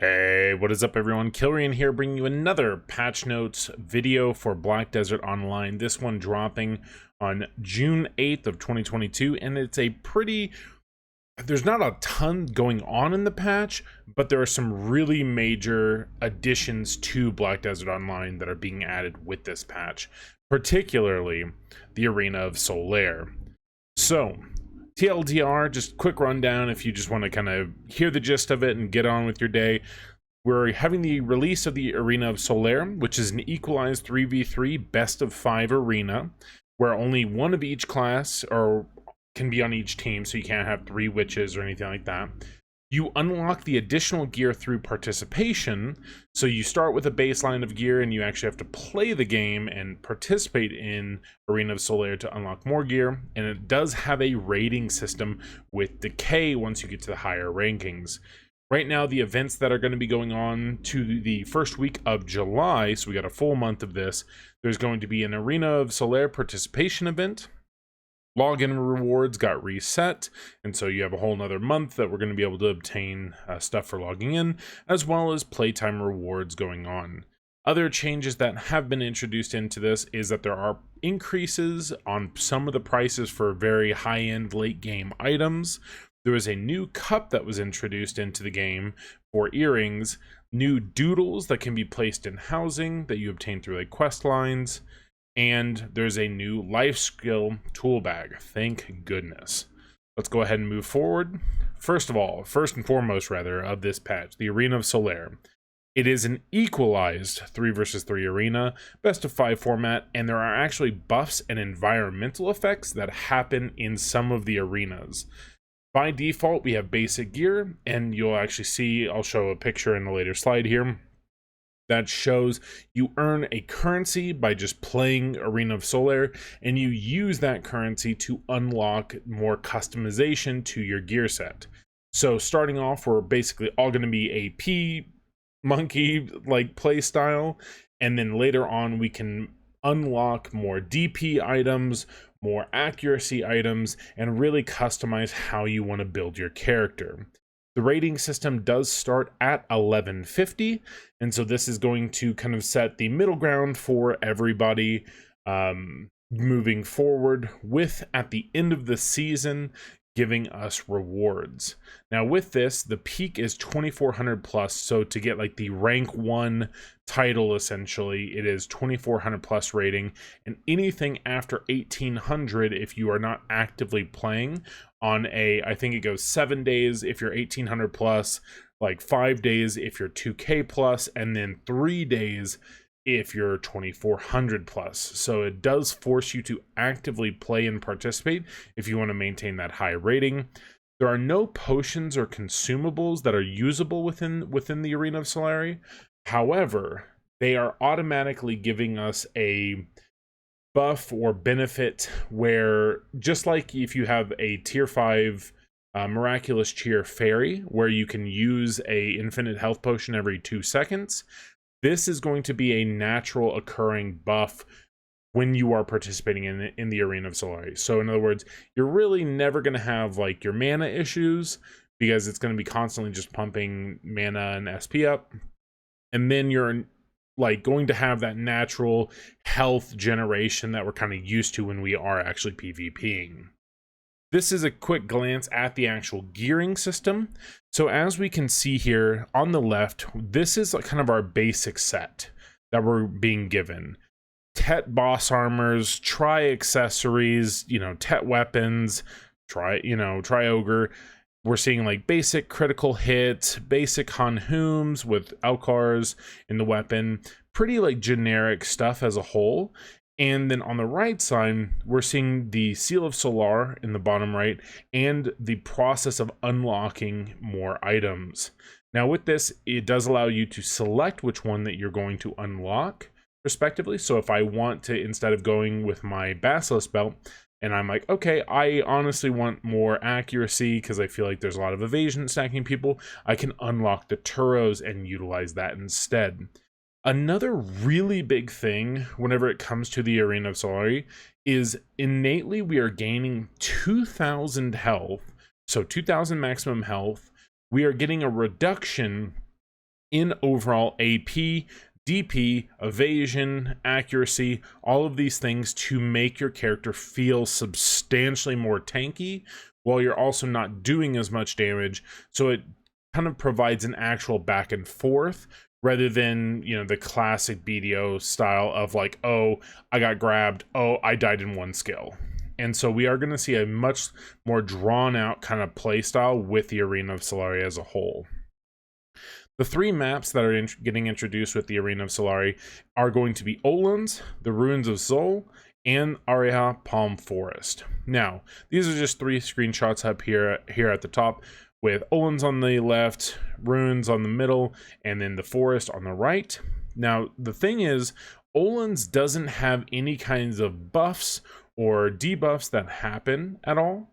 Hey, what is up everyone? Kilrian here bringing you another patch notes video for Black Desert Online. This one dropping on June 8th of 2022, and it's a pretty... There's not a ton going on in the patch, but there are some really major additions to Black Desert Online that are being added with this patch, particularly the Arena of Solare. So, TLDR, just quick rundown if you just want to kind of hear the gist of it and get on with your day. We're having the release of the Arena of Solare, which is an equalized 3v3 best of 5 arena, where only one of each class or can be on each team, so you can't have 3 witches or anything like that. You unlock the additional gear through participation, so you start with a baseline of gear and you actually have to play the game and participate in Arena of Solare to unlock more gear, and it does have a rating system with decay once you get to the higher rankings. Right now, the events that are going to be going on to the first week of July, so we got a full month of this, there's going to be an Arena of Solare participation event. Login rewards got reset, and so you have a whole nother month that we're going to be able to obtain stuff for logging in, as well as playtime rewards going on. Other changes that have been introduced into this is that there are increases on some of the prices for very high-end late-game items. There was a new cup that was introduced into the game for earrings, new doodles that can be placed in housing that you obtain through like quest lines, and there's a new life skill tool bag. Thank goodness. Let's go ahead and move forward. First and foremost of this patch, the Arena of Solare. It is an equalized 3 versus 3 arena, best of 5 format, and there are actually buffs and environmental effects that happen in some of the arenas. By default, we have basic gear, and you'll actually see, I'll show a picture in a later slide here, that shows you earn a currency by just playing Arena of Solare, and you use that currency to unlock more customization to your gear set. So starting off, we're basically all going to be AP monkey like play style, and then later on we can unlock more DP items, more accuracy items, and really customize how you want to build your character. The rating system does start at 1150, and so this is going to kind of set the middle ground for everybody moving forward, with at the end of the season giving us rewards. Now with this, the peak is 2400 plus, so to get like the rank 1 title, essentially it is 2400 plus rating, and anything after 1800 if you are not actively playing on I think it goes 7 days if you're 1800 plus, like 5 days if you're 2k plus, and then 3 days if you're 2400 plus. So it does force you to actively play and participate if you want to maintain that high rating. There are no potions or consumables that are usable within the Arena of Solare. However, they are automatically giving us a buff or benefit where, just like if you have a tier 5 miraculous cheer fairy where you can use a infinite health potion every 2 seconds, this is going to be a natural occurring buff when you are participating in the Arena of Solare. So in other words, you're really never going to have like your mana issues, because it's going to be constantly just pumping mana and SP up, and then you're like going to have that natural health generation that we're kind of used to when we are actually PvPing. This is a quick glance at the actual gearing system. So as we can see here on the left, this is kind of our basic set that we're being given. Tet boss armors, tri accessories, tet weapons, tri ogre. We're seeing like basic critical hit, basic Hanhums with Alcars in the weapon, pretty like generic stuff as a whole. And then on the right side, we're seeing the Seal of Solare in the bottom right, and the process of unlocking more items. Now with this, it does allow you to select which one that you're going to unlock, respectively. So if I want to, instead of going with my Basilisk belt, and I'm like, okay, I honestly want more accuracy because I feel like there's a lot of evasion stacking people, I can unlock the Turos and utilize that instead. Another really big thing whenever it comes to the Arena of Solare is innately we are gaining 2000 health, so 2000 maximum health. We are getting a reduction in overall AP, DP, evasion, accuracy, all of these things to make your character feel substantially more tanky while you're also not doing as much damage. So it kind of provides an actual back and forth rather than, you know, the classic BDO style of like, oh, I got grabbed, oh, I died in one skill. And so we are going to see a much more drawn out kind of play style with the Arena of Solare as a whole. The three maps that are getting introduced with the Arena of Solare are going to be Olan's, the Ruins of Xol, and Aria Palm Forest. Now, these are just three screenshots up here at the top, with Olan's on the left, Ruins on the middle, and then the Forest on the right. Now, the thing is, Olan's doesn't have any kinds of buffs or debuffs that happen at all.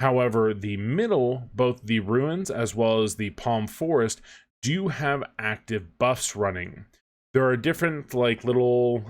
However, the middle, both the Ruins as well as the Palm Forest, do have active buffs running. There are different like little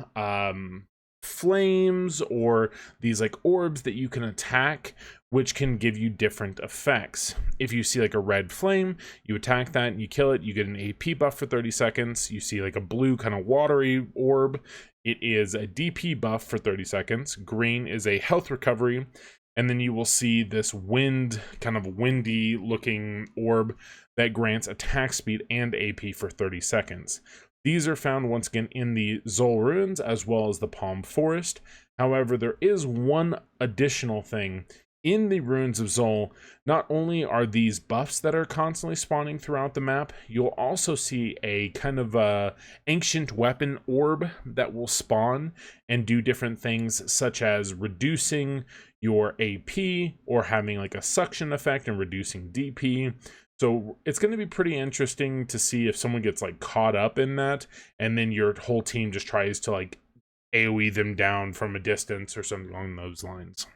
flames or these like orbs that you can attack, which can give you different effects. If you see like a red flame, you attack that and you kill it, you get an AP buff for 30 seconds. You see like a blue kind of watery orb, it is a DP buff for 30 seconds. Green is a health recovery. And then you will see this wind, kind of windy looking orb that grants attack speed and AP for 30 seconds. These are found once again in the Xol Ruins as well as the Palm Forest. However, there is one additional thing. In the Ruins of Xol, not only are these buffs that are constantly spawning throughout the map, you'll also see a kind of ancient weapon orb that will spawn and do different things, such as reducing your AP or having like a suction effect and reducing DP. So it's going to be pretty interesting to see if someone gets like caught up in that and then your whole team just tries to like AoE them down from a distance or something along those lines.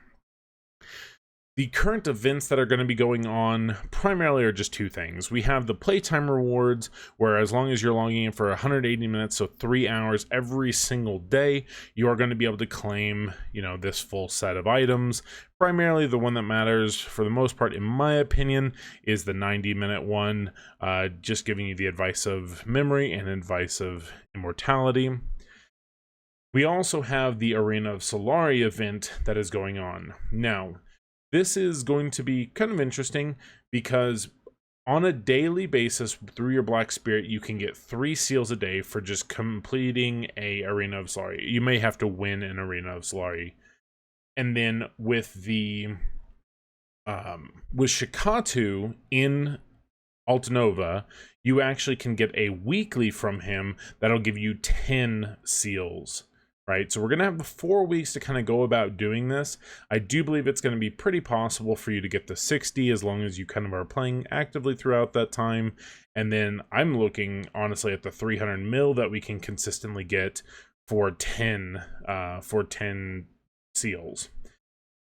The current events that are going to be going on primarily are just two things. We have the playtime rewards, where as long as you're logging in for 180 minutes, so 3 hours every single day, you are going to be able to claim, you know, this full set of items. Primarily the one that matters for the most part, in my opinion, is the 90-minute one, just giving you the advice of memory and advice of immortality. We also have the Arena of Solare event that is going on. Now, this is going to be kind of interesting because on a daily basis through your Black Spirit, you can get 3 seals a day for just completing a Arena of Solare. You may have to win an Arena of Solare. And then with the with Shikatu in Altanova, you actually can get a weekly from him that'll give you 10 seals. Right, so we're going to have the 4 weeks to kind of go about doing this. I do believe it's going to be pretty possible for you to get to 60 as long as you kind of are playing actively throughout that time. And then I'm looking, honestly, at the 300 mil that we can consistently get for 10 seals.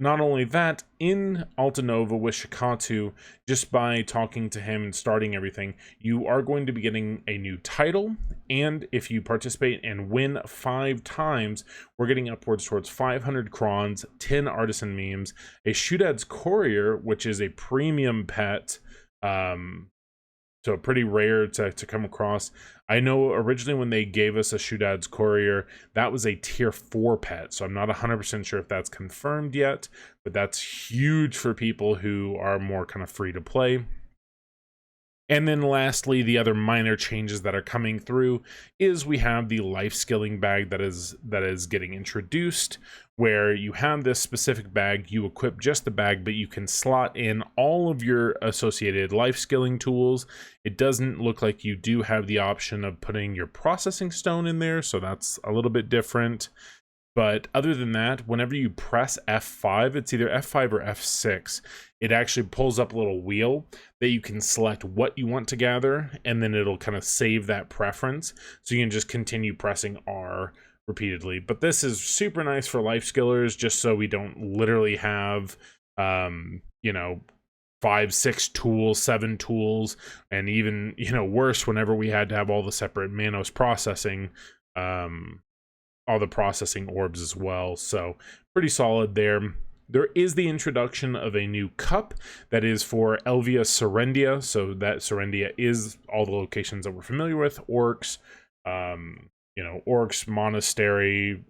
Not only that, in Altanova with Shikatu, just by talking to him and starting everything, you are going to be getting a new title, and if you participate and win 5 times, we're getting upwards towards 500 crons, 10 artisan memes, a Shootad's Courier, which is a premium pet, so pretty rare to come across. I know originally when they gave us a Shootad's Courier, that was a tier 4 pet, so I'm not 100% sure if that's confirmed yet, but that's huge for people who are more kind of free to play. And then lastly, the other minor changes that are coming through is we have the life skilling bag that is getting introduced, where you have this specific bag, you equip just the bag, but you can slot in all of your associated life skilling tools. It doesn't look like you do have the option of putting your processing stone in there, so that's a little bit different. But other than that, whenever you press F5, it's either F5 or F6, it actually pulls up a little wheel that you can select what you want to gather, and then it'll kind of save that preference. So you can just continue pressing R repeatedly. But this is super nice for life skillers, just so we don't literally have, you know, 5, 6 tools, 7 tools, and even, you know, worse, whenever we had to have all the separate Manos processing, all the processing orbs as well. So pretty solid there. There is the introduction of a new cup that is for Elvia Serendia. So that Serendia is all the locations that we're familiar with: orcs, orcs, monastery,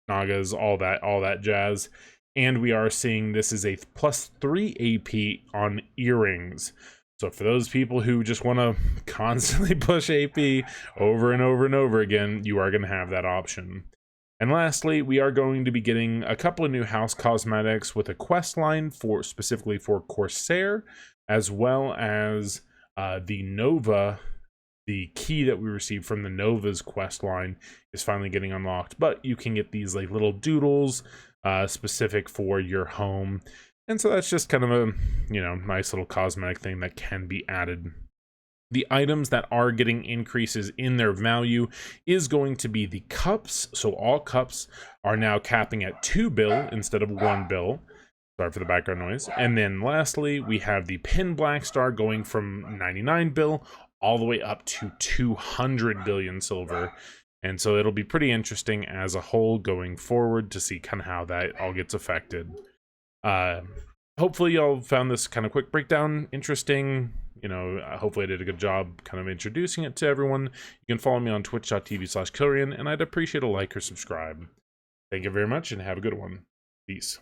Nagas, all that jazz. And we are seeing this is a +3 AP on earrings. So for those people who just want to constantly push AP over and over and over again, you are going to have that option. And lastly, we are going to be getting a couple of new house cosmetics with a quest line specifically for Corsair, as well as the Nova. The key that we received from the Nova's quest line is finally getting unlocked, but you can get these like little doodles specific for your home. And so that's just kind of a, nice little cosmetic thing that can be added. The items that are getting increases in their value is going to be the cups. So all cups are now capping at 2 bill instead of 1 bill. Sorry for the background noise. And then lastly, we have the pin black star going from 99 bill all the way up to 200 billion silver. And so it'll be pretty interesting as a whole going forward to see kind of how that all gets affected. Hopefully y'all found this kind of quick breakdown interesting. Hopefully I did a good job kind of introducing it to everyone. You can follow me on twitch.tv/Kilrian, and I'd appreciate a like or subscribe. Thank you very much, and have a good one. Peace.